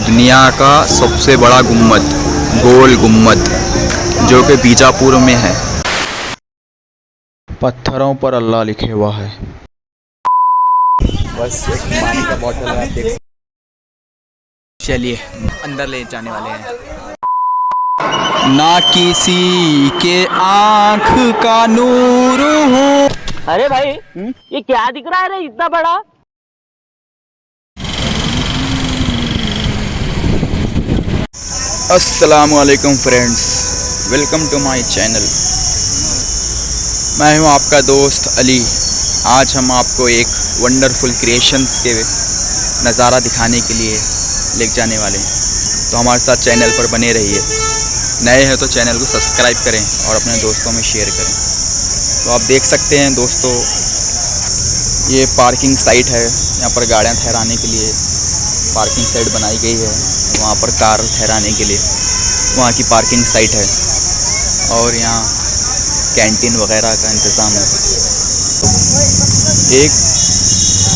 दुनिया का सबसे बड़ा गुम्मद, गोल गुम्मद, जो कि बीजापुर में है। पत्थरों पर अल्लाह लिखे हुआ है। बस एक पानी का बोतल है, आप देख सकते। चलिए अंदर ले जाने वाले हैं। ना किसी के आँख का नूर हूँ। अरे भाई ये क्या दिख रहा है रे इतना बड़ा? अस्सलामुअलैकुम friends, welcome to my channel. मैं हूं आपका दोस्त अली। आज हम आपको एक वंडरफुल क्रिएशंस के नज़ारा दिखाने के लिए ले जाने वाले हैं, तो हमारे साथ चैनल पर बने रहिए। नए हैं तो चैनल को सब्सक्राइब करें और अपने दोस्तों में शेयर करें। तो आप देख सकते हैं दोस्तों, ये पार्किंग साइट है। यहाँ पर गाड़ियाँ ठहराने के लिए पार्किंग साइट बनाई गई है। वहाँ पर कार ठहराने के लिए वहाँ की पार्किंग साइट है, और यहाँ कैंटीन वगैरह का इंतज़ाम है। एक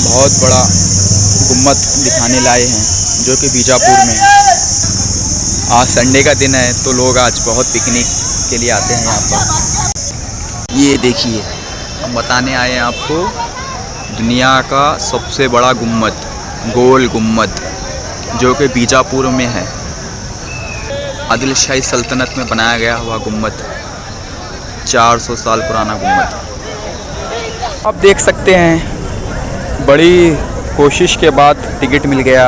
बहुत बड़ा गुम्मद दिखाने लाए हैं जो कि बीजापुर में है। आज संडे का दिन है तो लोग आज बहुत पिकनिक के लिए आते हैं यहाँ पर। ये देखिए, हम बताने आए हैं आपको दुनिया का सबसे बड़ा गुम्मद, गोल गुम्मद, जो कि बीजापुर में है। आदिल शाही सल्तनत में बनाया गया हुआ गुम्मद, 400 साल पुराना गुम्मद। आप देख सकते हैं, बड़ी कोशिश के बाद टिकट मिल गया।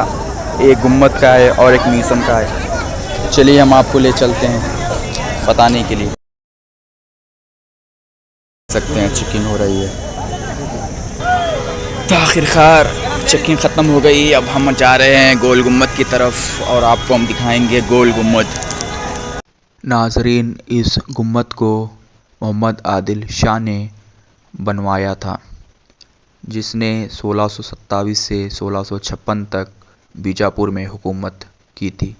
एक गुम्मद का है और एक म्यूज़ियम का है। चलिए हम आपको ले चलते हैं बताने के लिए। देख सकते हैं चेकिंग हो रही है। तो आखिरकार चेकिंग ख़त्म हो गई। अब हम जा रहे हैं गोल गुम्मद की तरफ और आपको हम दिखाएंगे गोल गुम्मद। नाजरीन, इस गुम्मद को मोहम्मद आदिल शाह ने बनवाया था, जिसने 1627 से 1656 तक बीजापुर में हुकूमत की थी।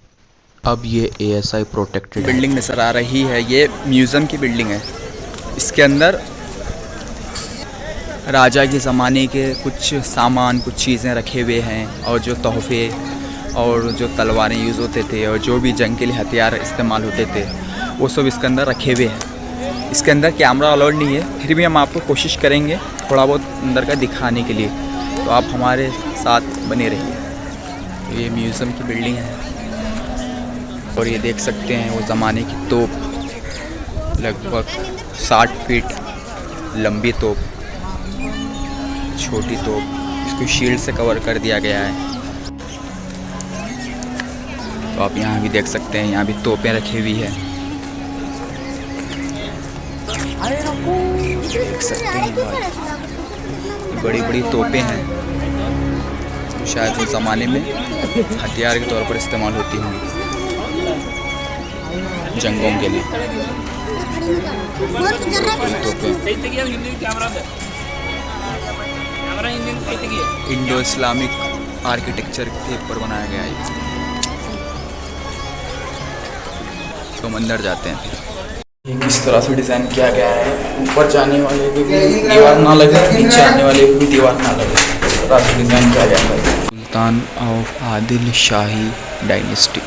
अब ये ASI प्रोटेक्टेड बिल्डिंग नज़र आ रही है। ये म्यूज़ियम की बिल्डिंग है। इसके अंदर राजा के ज़माने के कुछ सामान, कुछ चीज़ें रखे हुए हैं, और जो तोहफ़े और जो तलवारें यूज़ होते थे और जो भी जंग के लिए हथियार इस्तेमाल होते थे, वो सब इसके अंदर रखे हुए हैं। इसके अंदर कैमरा अलाउड नहीं है, फिर भी हम आपको कोशिश करेंगे थोड़ा बहुत अंदर का दिखाने के लिए, तो आप हमारे साथ बने रहिए। ये म्यूज़ियम की बिल्डिंग है, और ये देख सकते हैं वो ज़माने की तोप, लगभग 60 फीट लंबी तोप, छोटी तोप। इसको शील्ड से कवर कर दिया गया है। तो आप यहाँ भी देख सकते हैं, यहाँ भी तोपें रखी हुई है। देख सकते हैं बड़ी बड़ी तोपें हैं, तो शायद उस ज़माने में हथियार के तौर पर इस्तेमाल होती होंगी जंगों के लिए। इंडो इस्लामिक आर्किटेक्चर के ऊपर बनाया गया है। तो हम अंदर जाते हैं। ये किस तरह से डिज़ाइन किया गया है, ऊपर जाने वाले को भी दीवार ना लगे, नीचे आने वाले को भी दीवार ना लगे, इस तरह से डिज़ाइन किया गया है। सुल्तान ऑफ आदिल शाही डायनेस्टी।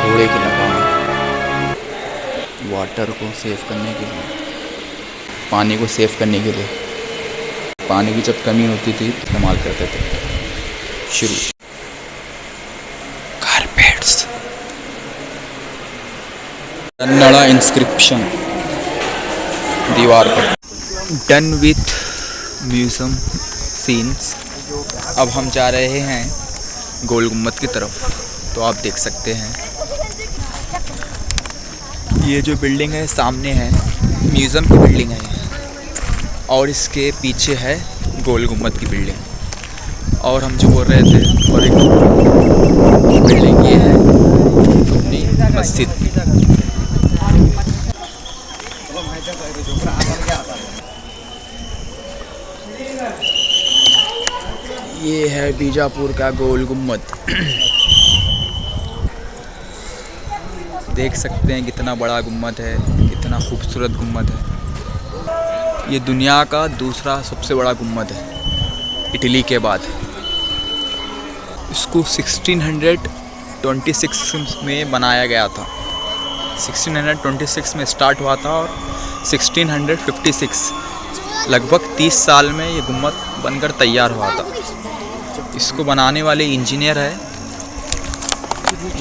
घोड़े की लगाम, वाटर को सेव करने के लिए, पानी को सेव करने के लिए, पानी की जब कमी होती थी इस्तेमाल करते थे। शुरू कारपेट्स, कन्नड़ा इंस्क्रिप्शन दीवार पर। Done with museum scenes. अब हम जा रहे हैं गोल गुम्मद की तरफ। तो आप देख सकते हैं, ये जो बिल्डिंग है सामने है, म्यूज़ियम की बिल्डिंग है, और इसके पीछे है गोल गुम्मद की बिल्डिंग। और हम जो बोल रहे थे, और एक बिल्डिंग ये है अपनी मस्जिद। ये है बीजापुर का गोल गुम्मद। देख सकते हैं कितना बड़ा गुम्मद है, कितना खूबसूरत गुम्मद है। ये दुनिया का दूसरा सबसे बड़ा गुम्बद है इटली के बाद। इसको 1626 में बनाया गया था। 1626 में स्टार्ट हुआ था और 1656 लगभग 30 साल में ये गुम्बद बनकर तैयार हुआ था। इसको बनाने वाले इंजीनियर है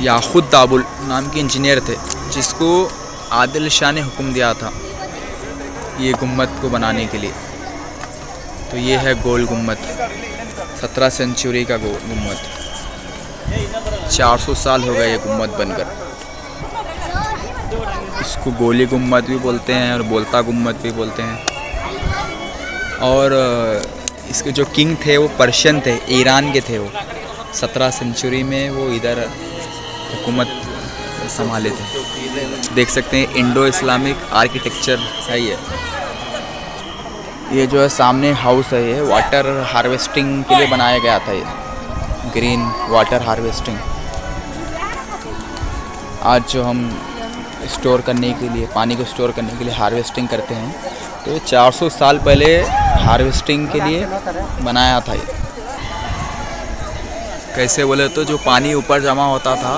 याकूत दाबुल नाम के इंजीनियर थे, जिसको आदिल शाह ने हुक्म दिया था ये गुम्बद को बनाने के लिए। तो ये है गोल गुम्बद, 17 सेंचुरी का गुम्बद। 400 साल हो गए ये गुम्बद बनकर। इसको गोली गुम्बद भी बोलते हैं और बोलता गुम्बद भी बोलते हैं। और इसके जो किंग थे वो पर्शियन थे, ईरान के थे वो। 17 सेंचुरी में वो इधर हुकूमत संभाले थे। देख सकते हैं इंडो इस्लामिक आर्किटेक्चर है ये जो है सामने हाउस है, ये वाटर हार्वेस्टिंग के लिए बनाया गया था। ये ग्रीन वाटर हार्वेस्टिंग। आज जो हम स्टोर करने के लिए, पानी को स्टोर करने के लिए हार्वेस्टिंग करते हैं, तो 400 साल पहले हार्वेस्टिंग के लिए बनाया था ये। कैसे बोले तो जो पानी ऊपर जमा होता था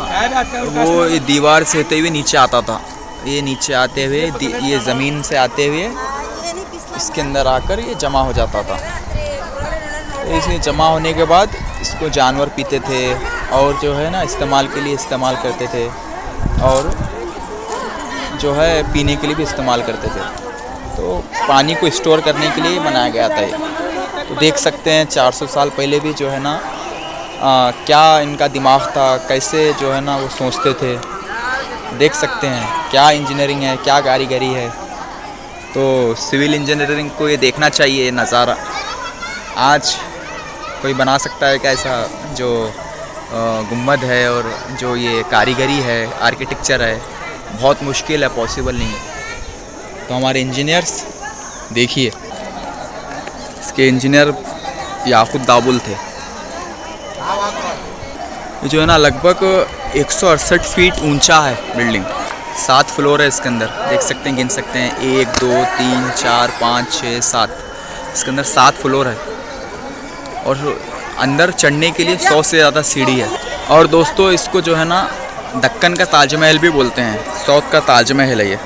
वो ये दीवार से होते हुए नीचे आता था। ये नीचे आते हुए ये ज़मीन से आते हुए इसके अंदर आकर ये जमा हो जाता था। तो इसमें जमा होने के बाद इसको जानवर पीते थे और जो है ना इस्तेमाल के लिए इस्तेमाल करते थे, और जो है पीने के लिए भी इस्तेमाल करते थे। तो पानी को स्टोर करने के लिए बनाया गया था ये। तो देख सकते हैं 400 साल पहले भी जो है ना क्या इनका दिमाग था, कैसे जो है ना वो सोचते थे। देख सकते हैं क्या इंजीनियरिंग है, क्या कारीगरी है। तो सिविल इंजीनियरिंग को ये देखना चाहिए ये नज़ारा। आज कोई बना सकता है क्या ऐसा जो गुम्बद है, और जो ये कारीगरी है, आर्किटेक्चर है, बहुत मुश्किल है, पॉसिबल नहीं है। तो हमारे इंजीनियर्स देखिए, इसके इंजीनियर याकूत दाबुल थे। ये जो है ना लगभग 168 फीट ऊंचा है बिल्डिंग। 7 फ्लोर है इसके अंदर, देख सकते हैं, गिन सकते हैं 1 2 3 4 5 6 7। इसके अंदर 7 फ्लोर है और अंदर चढ़ने के लिए 100 से ज़्यादा सीढ़ी है। और दोस्तों इसको जो है ना दक्कन का ताजमहल भी बोलते हैं, साउथ का ताजमहल है ये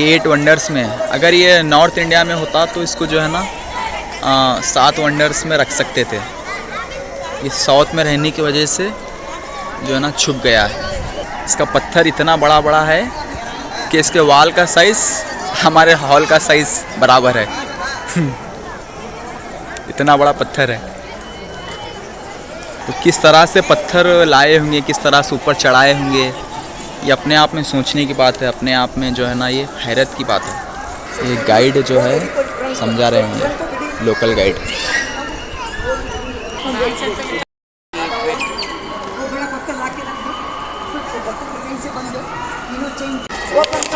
8 वंडर्स में है। अगर ये नॉर्थ इंडिया में होता तो इसको जो है ना 7 वंडर्स में रख सकते थे। ये साउथ में रहने की वजह से जो है ना छुप गया है। इसका पत्थर इतना बड़ा बड़ा है कि इसके वाल का साइज़ हमारे हॉल का साइज़ बराबर है। इतना बड़ा पत्थर है। तो किस तरह से पत्थर लाए होंगे, किस तरह से ऊपर चढ़ाए होंगे, ये अपने आप में सोचने की बात है, अपने आप में जो है ना ये हैरत की बात है। ये गाइड जो है समझा रहे होंगे, लोकल गाइड।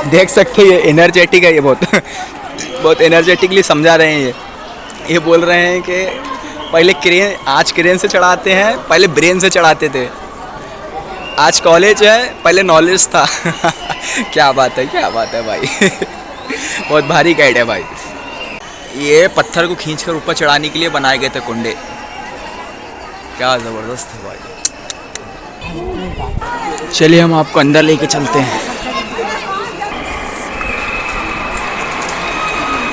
देख सकते हैं ये एनर्जेटिक है, ये बहुत एनर्जेटिकली समझा रहे हैं। ये बोल रहे हैं कि पहले आज क्रेन से चढ़ाते हैं, पहले ब्रेन से चढ़ाते थे। आज कॉलेज है, पहले नॉलेज था। क्या बात है, क्या बात है भाई। बहुत भारी गाइड है भाई। ये पत्थर को खींचकर ऊपर चढ़ाने के लिए बनाए गए थे कुंडे। क्या ज़बरदस्त है भाई। चलिए हम आपको अंदर लेके चलते हैं।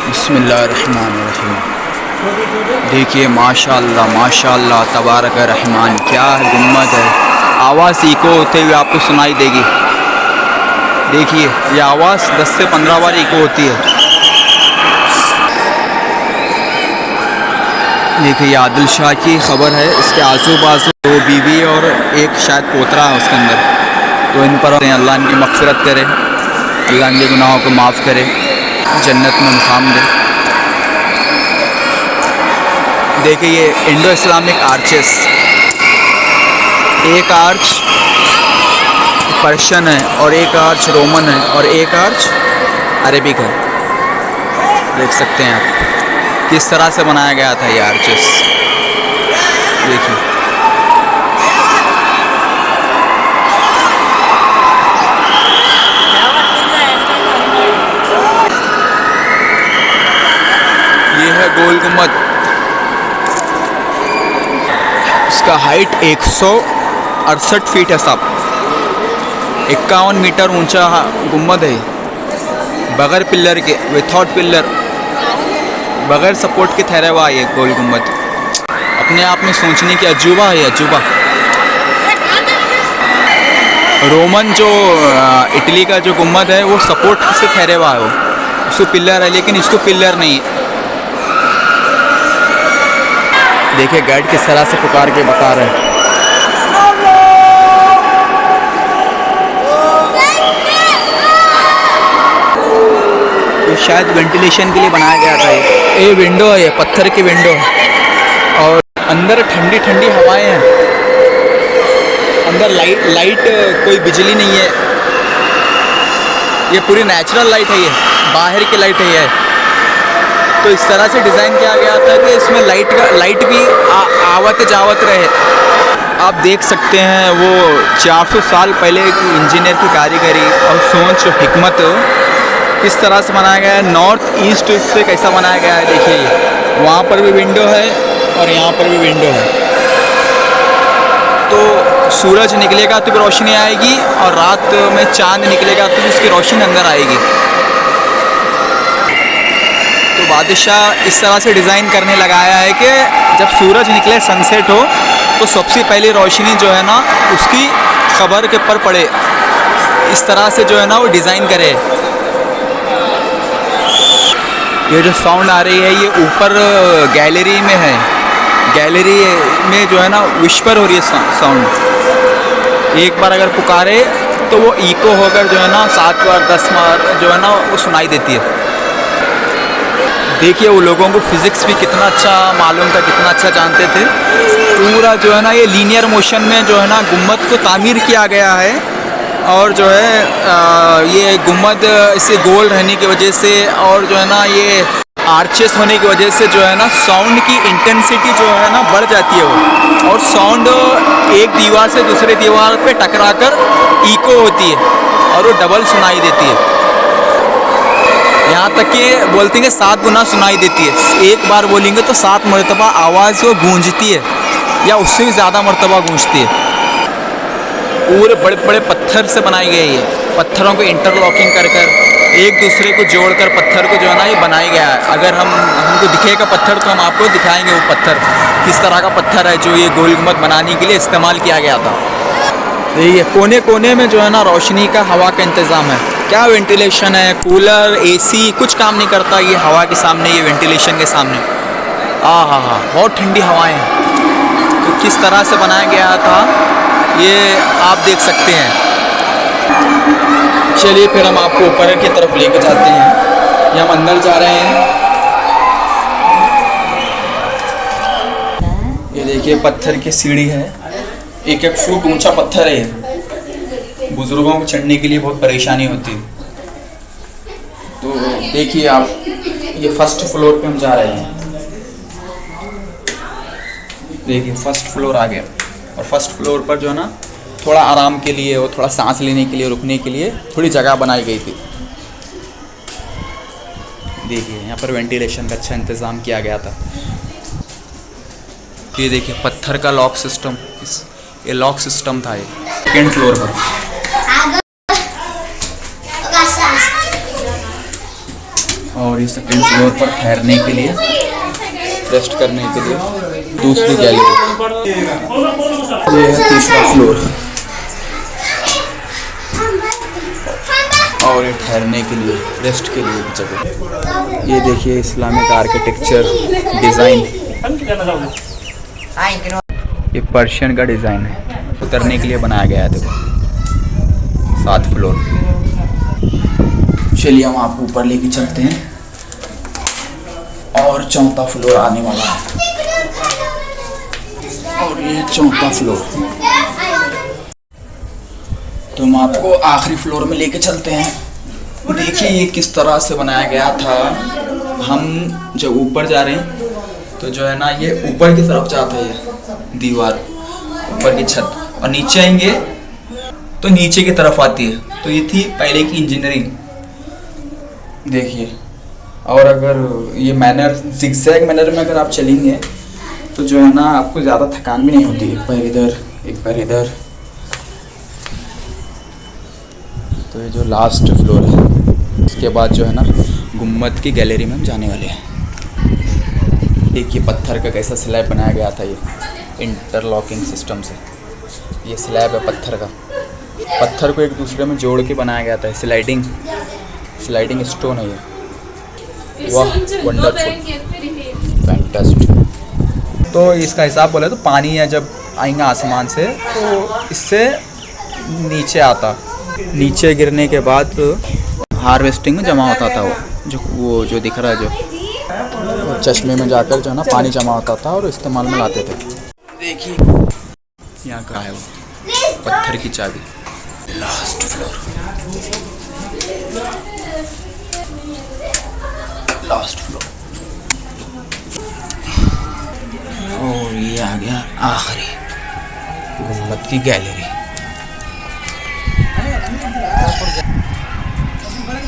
बिस्मिल्लाहिर्रहमानिर्रहीम। देखिए माशाल्लाह माशाल्लाह तबारक रहमान, क्या गुम्बद है। आवाज़ इको होते हुए आपको सुनाई देगी। देखिए ये आवाज़ 10 से 15 बार इको होती है। देखिए ये आदिल शाह की ख़बर है। इसके आजू बाजू 2 बीवी और एक शायद पोतरा है उसके अंदर। तो इन पर अल्लाह इनकी मग़फ़िरत करे, अल्लाह इनके गुनाहों को माफ़ करे, जन्नत में मुक़ाम दे। देखिए ये इंडो इस्लामिक आर्चेस, एक आर्च पर्शियन है और एक आर्च रोमन है और एक आर्च अरेबिक है। देख सकते हैं आप किस तरह से बनाया गया था ये आर्चेस। देखिए गोल गुम्बद। इसका हाइट 168 फीट है साहब। 51 मीटर ऊंचा गुम्बद है, बगैर पिल्लर के, विथआउट पिल्लर, बगैर सपोर्ट के ठहरा हुआ है ये गोल गुम्बद। अपने आप में सोचने की अजूबा है, अजूबा। रोमन जो इटली का जो गुम्बद है वो सपोर्ट से ठहरे हुआ है, वो उसको पिल्लर है, लेकिन इसको पिल्लर नहीं है। देखिए गाइड किस तरह से पुकार के बता रहे हैं। ये शायद वेंटिलेशन के लिए बनाया गया था। ये विंडो है, ये पत्थर की विंडो है, और अंदर ठंडी ठंडी हवाएं हैं। अंदर लाइट कोई बिजली नहीं है, ये पूरी नेचुरल लाइट है, ये बाहर की लाइट है ये। तो इस तरह से डिज़ाइन किया गया था कि इसमें लाइट भी आवत जावत रहे। आप देख सकते हैं वो 400 साल पहले की इंजीनियर की कारीगरी और सोच, हिकमत किस तरह से बनाया गया है। नॉर्थ ईस्ट से कैसा बनाया गया है देखिए। वहाँ पर भी विंडो है और यहाँ पर भी विंडो है। तो सूरज निकलेगा तो भी रोशनी आएगी, और रात में चांद निकलेगा तो भी उसकी रोशनी अंदर आएगी। तो बादशाह इस तरह से डिज़ाइन करने लगाया है कि जब सूरज निकले, सनसेट हो, तो सबसे पहले रोशनी जो है ना उसकी खबर के ऊपर पड़े। इस तरह से जो है ना वो डिज़ाइन करे। ये जो साउंड आ रही है ये ऊपर गैलरी में है। गैलरी में जो है ना विस्पर हो रही है साउंड। एक बार अगर पुकारे तो वो इको होकर जो है ना 7 बार 10 बार जो है ना वो सुनाई देती है। देखिए वो लोगों को फिज़िक्स भी कितना अच्छा मालूम था, कितना अच्छा जानते थे। पूरा जो है ना ये लीनियर मोशन में जो है ना गुम्बद को तामीर किया गया है, और जो है ये गुम्बद इसे गोल रहने की वजह से और जो है ना ये आर्चेस होने की वजह से जो है ना साउंड की इंटेंसिटी जो है ना बढ़ जाती है वो, और साउंड एक दीवार से दूसरे दीवार पे टकराकर इको होती है और वो डबल सुनाई देती है। यहाँ तक कि बोलते हैं कि 7 गुना सुनाई देती है। एक बार बोलेंगे तो 7 मरतबा आवाज़ वो गूंजती है, या उससे भी ज़्यादा मरतबा गूंजती है। पूरे बड़े बड़े पत्थर से बनाई गई है। पत्थरों को इंटरलॉकिंग कर कर एक दूसरे को जोड़कर पत्थर को जो है ना ये बनाया गया है। अगर हमको दिखेगा पत्थर तो हम आपको दिखाएंगे वो पत्थर किस तरह का पत्थर है जो ये गोल गुम्बद बनाने के लिए इस्तेमाल किया गया था। ये कोने कोने में जो है ना रोशनी का, हवा का इंतज़ाम है। क्या वेंटिलेशन है, कूलर, एसी कुछ काम नहीं करता ये हवा के सामने, ये वेंटिलेशन के सामने। हाँ, बहुत ठंडी हवाएं हैं। तो किस तरह से बनाया गया था ये आप देख सकते हैं। चलिए फिर हम आपको ऊपर की तरफ लेके जाते हैं। ये हम अंदर जा रहे हैं। ये देखिए पत्थर की सीढ़ी है, 1-1 फुट ऊंचा पत्थर है। बुजुर्गों को चढ़ने के लिए बहुत परेशानी होती है। तो देखिए आप, ये फर्स्ट फ्लोर पे हम जा रहे हैं। देखिए फर्स्ट फ्लोर आ गया, और फर्स्ट फ्लोर पर जो है ना थोड़ा आराम के लिए और थोड़ा सांस लेने के लिए, रुकने के लिए थोड़ी जगह बनाई गई थी। देखिए यहाँ पर वेंटिलेशन का अच्छा इंतज़ाम किया गया था। ये देखिए पत्थर का लॉक सिस्टम, ये लॉक सिस्टम था ये सेकेंड फ्लोर पर। और ये सेकेंड फ्लोर पर ठहरने के लिए, रेस्ट करने के लिए दूसरी गैलरी। ये है तीसरा फ्लोर, और ये ठहरने के लिए, रेस्ट के लिए जगह। ये देखिए इस्लामिक आर्किटेक्चर डिज़ाइन, ये पर्शियन का डिज़ाइन है। उतरने के लिए बनाया गया है। देखो 7 फ्लोर। चलिए हम आपको ऊपर लेके चलते हैं, और 4था फ्लोर आने वाला है। और ये 4था फ्लोर। तो हम आपको आखिरी फ्लोर में लेके चलते हैं। देखिए ये किस तरह से बनाया गया था। हम जब ऊपर जा रहे हैं तो जो है ना ये ऊपर की तरफ जाता है, ये दीवार, ऊपर की छत, और नीचे आएंगे तो नीचे की तरफ आती है। तो ये थी पहले की इंजीनियरिंग। देखिए और अगर ये मैनर जिगजैग मैनर में अगर आप चलेंगे तो जो है ना आपको ज़्यादा थकान भी नहीं होती। एक पैर इधर एक पैर इधर। तो ये जो लास्ट फ्लोर है, इसके बाद जो है ना गुम्बद की गैलरी में हम जाने वाले हैं। एक ये पत्थर का कैसा स्लैब बनाया गया था, ये इंटरलॉकिंग सिस्टम से। ये स्लैब है पत्थर का, पत्थर को एक दूसरे में जोड़ के बनाया गया था। स्लाइडिंग स्टोन है ये। वाह, वंडरफुल, फैंटास्टिक। तो इसका हिसाब बोले तो पानी है जब आएगा आसमान से तो इससे नीचे आता, नीचे गिरने के बाद हार्वेस्टिंग में जमा होता था वो जो दिख रहा है, जो चश्मे में जाकर जो है ना पानी जमा होता था और इस्तेमाल में लाते थे। देखिए यहाँ का है वो पत्थर की चाबी। Last floor, last floor. और ये आ गया आखिरी गुम्बद की गैलरी।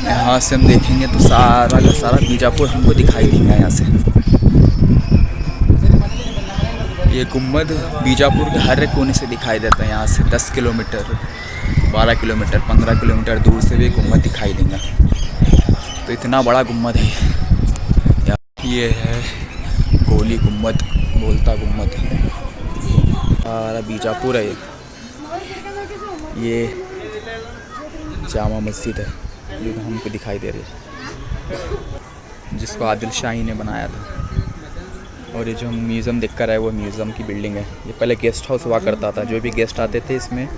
यहाँ से हम देखेंगे तो सारा का सारा बीजापुर हमको दिखाई देगा। यहाँ से ये गुम्बद बीजापुर के हर एक कोने से दिखाई देता है। यहाँ से 10 किलोमीटर, 12 किलोमीटर, 15 किलोमीटर दूर से भी गुम्बद दिखाई देगा। तो इतना बड़ा गुम्बद है ये है गोली गुम्बद, बोलता गुम्बद। सारा बीजापुर है ये जामा मस्जिद है जो हमको दिखाई दे रही है, जिसको आदिल शाही ने बनाया था। और ये जो हम म्यूज़ियम देख कर आए वो म्यूज़ियम की बिल्डिंग है। ये पहले गेस्ट हाउस हुआ करता था, जो भी गेस्ट आते थे इसमें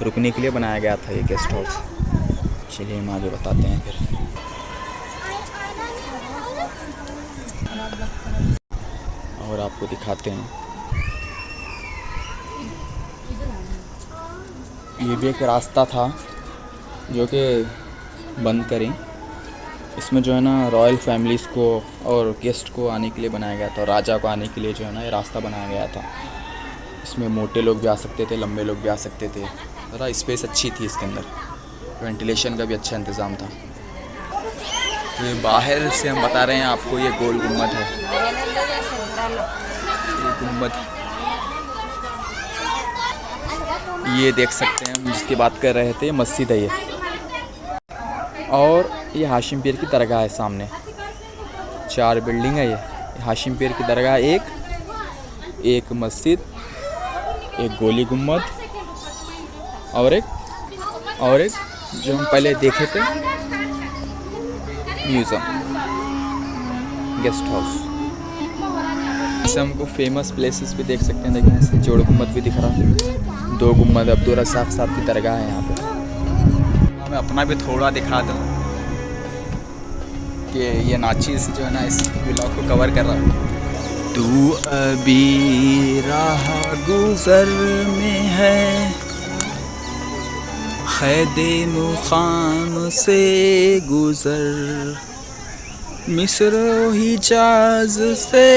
रुकने के लिए बनाया गया था ये गेस्ट हाउस। चलिए हम आगे बताते हैं फिर। और आपको दिखाते हैं ये भी एक रास्ता था जो कि बंद करें। इसमें जो है ना रॉयल फैमिलीज़ को और गेस्ट को आने के लिए बनाया गया था, और राजा को आने के लिए जो है ना ये रास्ता बनाया गया था। इसमें मोटे लोग भी आ सकते थे, लंबे लोग भी आ सकते थे। ज़रा स्पेस अच्छी थी इसके अंदर, वेंटिलेशन का भी अच्छा इंतज़ाम था। तो ये बाहर से हम बता रहे हैं आपको, ये गोल गुम्बद है। ये गुम्बद ये देख सकते हैं हम जिसकी बात कर रहे थे, मस्जिद है ये। और ये हाशिम पीर की दरगाह है सामने। 4 बिल्डिंग है ये। हाशिम पीर की दरगाह एक मस्जिद, एक गोली गुम्बद और एक जो हम पहले देखे थे म्यूज़ियम, गेस्ट हाउस। इससे हमको फेमस प्लेसेस भी देख सकते हैं। देखें इससे जोड़ गुम्बद भी दिख रहा है, 2 गुम्बद। अब्दुल रज़ाक साहब की दरगाह है यहाँ पे। मैं अपना भी थोड़ा दिखा दूँ कि ये नाचीज़ जो है ना इस ब्लॉग को कवर कर रहा है। तू अभी राह गुज़र में है, ख़ैदे मुक़ाम से गुज़र, मिस्र हिजाज़ से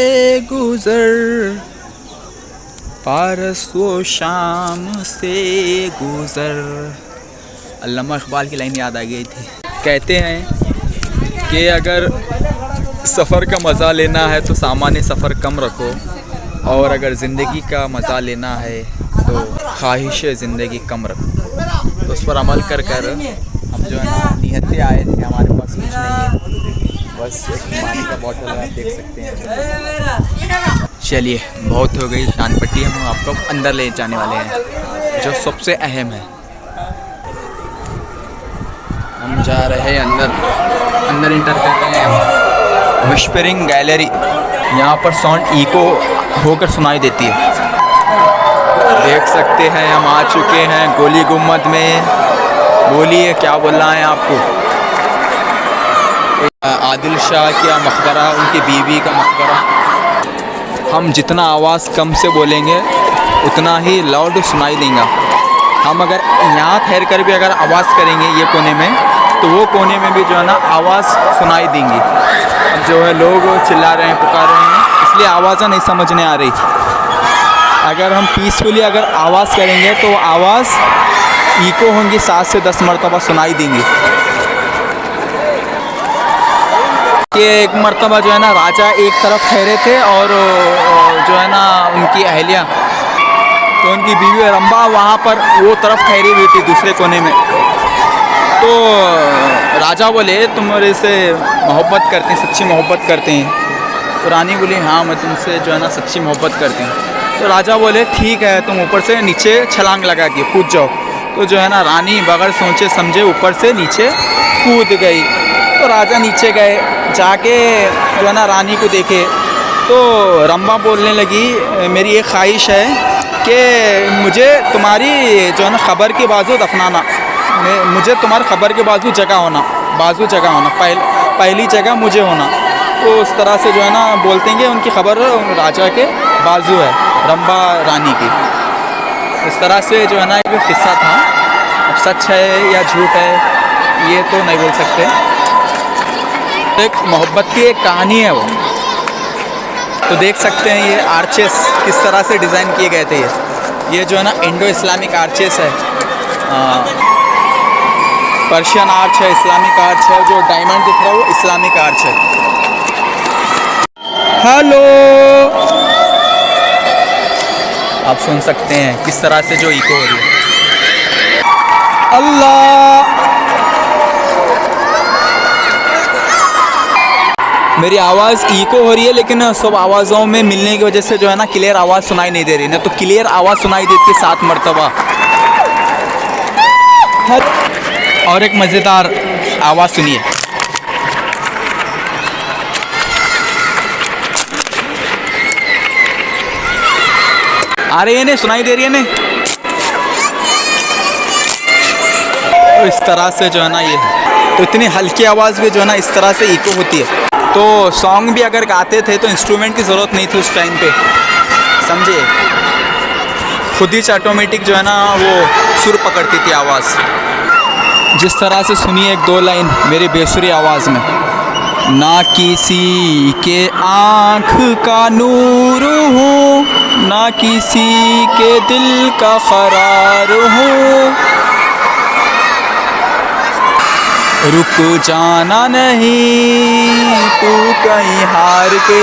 गुज़र, फारस व शाम से गुज़र। अल्लामा इक़बाल की लाइन याद आ गई थी। कहते हैं कि अगर सफ़र का मज़ा लेना है तो सामान्य सफ़र कम रखो, और अगर ज़िंदगी का मज़ा लेना है तो ख्वाहिश ज़िंदगी कम रखो। तो उस पर अमल कर हम जो है ना नियतें आए थे। हमारे पास कुछ नहीं है, बस एक पानी का बॉटल है, आप देख सकते हैं। चलिए बहुत हो गई शान पट्टी, हम आपको अंदर ले जाने वाले हैं जो सबसे अहम है। हम जा रहे हैं अंदर इंटर कर रहे हैं। विस्परिंग गैलरी, यहाँ पर साउंड इको होकर सुनाई देती है। देख सकते हैं हम आ चुके हैं गोली गुम्बद में। बोलिए क्या बोलना है आपको। आदिल शाह का मकबरा, उनकी बीवी का मकबरा। हम जितना आवाज़ कम से बोलेंगे उतना ही लाउड सुनाई देगा। हम अगर यहाँ ठहर कर भी अगर आवाज़ करेंगे ये कोने में, तो वो कोने में भी जो है ना आवाज़ सुनाई देंगी। अब जो है लोग चिल्ला रहे हैं, पुकार रहे हैं, इसलिए आवाज़ें नहीं समझने आ रही। अगर हम पीसफुली अगर आवाज़ करेंगे तो आवाज़ इको होंगी, 7 से 10 मरतबा सुनाई देंगी। ये एक मर्तबा जो है ना राजा एक तरफ ठहरे थे और जो है ना उनकी अहलिया, तो उनकी बीवी रंभा वहाँ पर वो तरफ ठहरी हुई थी दूसरे कोने में। तो राजा बोले तुम मेरे से मोहब्बत करते हैं, सच्ची मोहब्बत करते हैं? तो रानी बोली हाँ मैं तुमसे जो है ना सच्ची मोहब्बत करती हूँ। तो राजा बोले ठीक है तुम ऊपर से नीचे छलांग लगा के कूद जाओ। तो जो है ना रानी बगैर सोचे समझे ऊपर से नीचे कूद गई। तो राजा नीचे गए, जाके जो है ना रानी को देखे तो रंभा बोलने लगी मेरी एक ख्वाहिश है कि मुझे तुम्हारी जो है ना ख़बर के बाजू दफनाना, मुझे तुम्हारे ख़बर के बाजू जगह होना, पहली जगह मुझे होना। तो उस तरह से जो है ना बोलते हैं कि उनकी ख़बर राजा के बाजू है, रंभा रानी की। इस तरह से जो है ना एक किस्सा था। अब सच है या झूठ है ये तो नहीं बोल सकते, एक मोहब्बत की एक कहानी है वो। तो देख सकते हैं ये आर्चेस किस तरह से डिज़ाइन किए गए थे। ये जो है ना इंडो इस्लामिक आर्चेस है, पर्शियन आर्च है, इस्लामिक आर्च है। जो डायमंड दिख रहा है वो इस्लामिक आर्च है। हेलो, आप सुन सकते हैं किस तरह से जो इको हो रही है। अल्लाह, मेरी आवाज़ इको हो रही है लेकिन सब आवाज़ों में मिलने की वजह से जो है ना क्लियर आवाज़ सुनाई नहीं दे रही ना, तो क्लियर आवाज़ सुनाई देती है 7 मरतबा। और एक मज़ेदार आवाज़ सुनिए। आ रही है ने, सुनाई दे रही है ने। तो इस तरह से जो है ना ये, तो इतनी हल्की आवाज़ भी जो है ना इस तरह से इको होती है। तो सॉन्ग भी अगर गाते थे तो इंस्ट्रूमेंट की ज़रूरत नहीं थी उस टाइम पे, समझिए, खुद ही ऑटोमेटिक जो है ना वो सुर पकड़ती थी आवाज़। जिस तरह से सुनिए एक दो लाइन मेरी बेसुरी आवाज़ में। ना किसी के आँख का नूर हूँ, ना किसी के दिल का करार हूँ, रुक जाना नहीं तू कहीं हार के।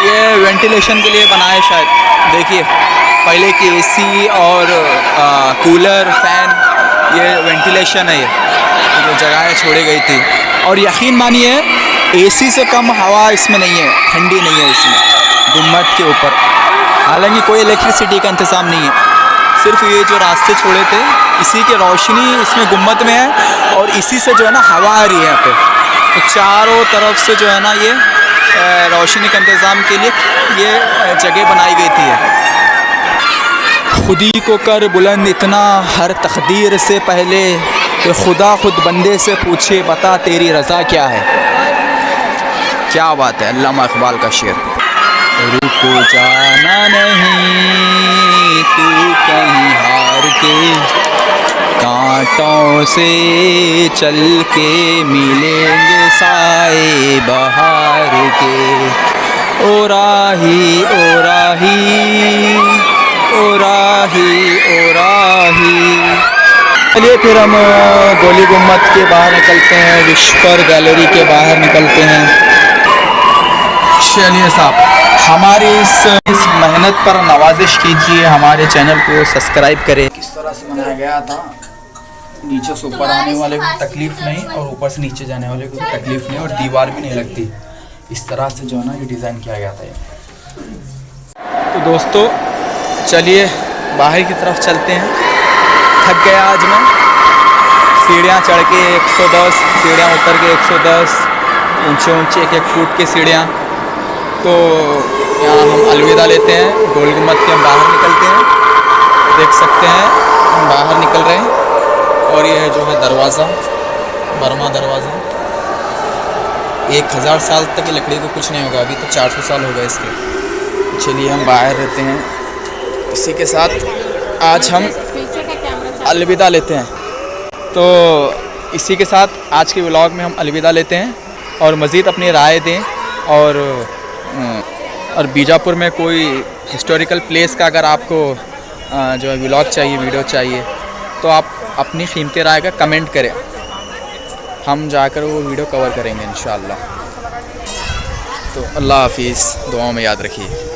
ये वेंटिलेशन के लिए बनाए शायद, देखिए पहले की एसी और कूलर फैन, ये वेंटिलेशन है। ये जो जगहें छोड़ी गई थी, और यकीन मानिए एसी से कम हवा इसमें नहीं है, ठंडी नहीं है इसमें गुम्मद के ऊपर। हालांकि कोई इलेक्ट्रिसिटी का इंतज़ाम नहीं है, सिर्फ ये जो रास्ते छोड़े थे इसी की रोशनी इसमें गुम्मद में है, और इसी से जो है ना हवा आ रही है यहाँ पे। तो चारों तरफ से जो है ना ये रोशनी के इंतज़ाम के लिए ये जगह बनाई गई थी। खुदी को कर बुलंद इतना हर तकदीर से पहले कि खुदा खुद बंदे से पूछे बता तेरी रज़ा क्या है। क्या बात है, अल्लामा इकबाल का शेर। रुक जाना नहीं तू कहीं हार के, कांटों से चल के मिलेंगे साए बहार के। ओ राही ओ राही ओ राही ओ राही। चलिए फिर हम गोली गुम्मद के बाहर निकलते हैं, विश्वर गैलरी के बाहर निकलते हैं। चलिए साहब, हमारी इस मेहनत पर नवाजिश कीजिए, हमारे चैनल को सब्सक्राइब करें। किस तरह से बनाया गया था, नीचे से ऊपर आने वाले को तकलीफ़ नहीं और ऊपर से नीचे जाने वाले को तकलीफ़ नहीं, और दीवार भी नहीं लगती। इस तरह से जो है ना ये डिज़ाइन किया गया था। तो दोस्तों चलिए बाहर की तरफ चलते हैं। थक गया आज मैं, सीढ़ियाँ चढ़ के 110, सीढ़ियाँ उतर के 110, ऊंचे ऊंचे 1-1 फुट की सीढ़ियाँ। तो यहाँ हम अलविदा लेते हैं, गोल गुम्मद के हम बाहर निकलते हैं। देख सकते हैं हम बाहर निकल रहे हैं, और ये जो है दरवाज़ा, बर्मा दरवाज़ा, 1000 साल तक की लकड़ी को कुछ नहीं होगा, अभी तो 400 साल हो गए इसके। चलिए हम बाहर रहते हैं। इसी के साथ आज हम अलविदा लेते हैं। तो इसी के साथ आज के व्लॉग में हम अलविदा लेते हैं, और मज़ीद अपनी राय दें, और बीजापुर में कोई हिस्टोरिकल प्लेस का अगर आपको जो है व्लॉग चाहिए, वीडियो चाहिए, तो आप अपनी कीमती राय का कमेंट करें, हम जाकर वो वीडियो कवर करेंगे इंशाअल्लाह। तो अल्लाह हाफिज़, दुआओं में याद रखिए।